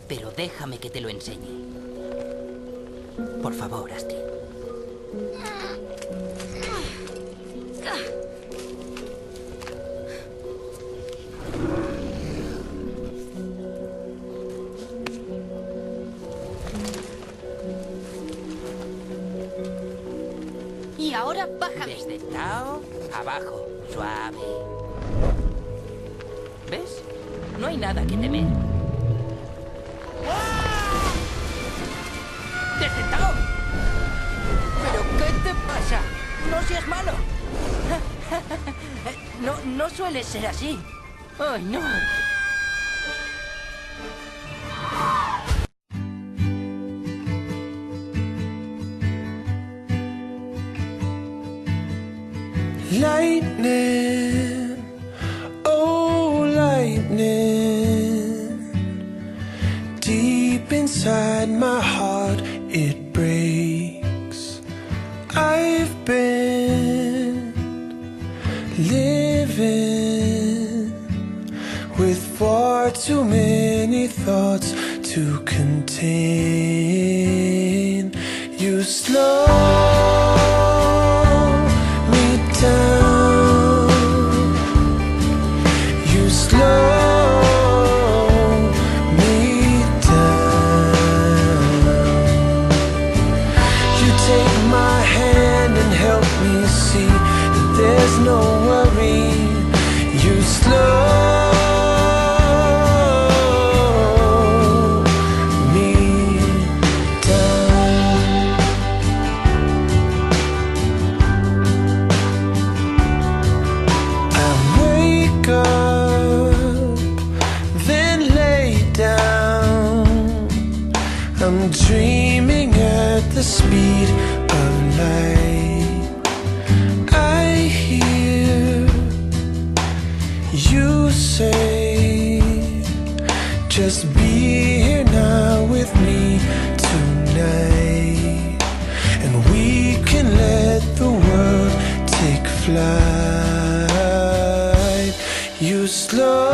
pero déjame que te lo enseñe. Por favor, Astrid. Y ahora bájame. Desde Tao, abajo, suave. ¿Ves? No hay nada que temer. ¡Desde Tao! ¿Pero qué te pasa? ¡No seas malo! No suele ser así. ¡Ay, no! Lightning, oh lightning, deep inside my heart it breaks. I've been living with far too many thoughts to contain. You slow down, you slow me down. You take my hand and help me see that there's no worry. You slow me down. Then lay down. I'm dreaming at the speed of light. I hear you say, just be here now with me tonight, and we can let the world take flight. You slow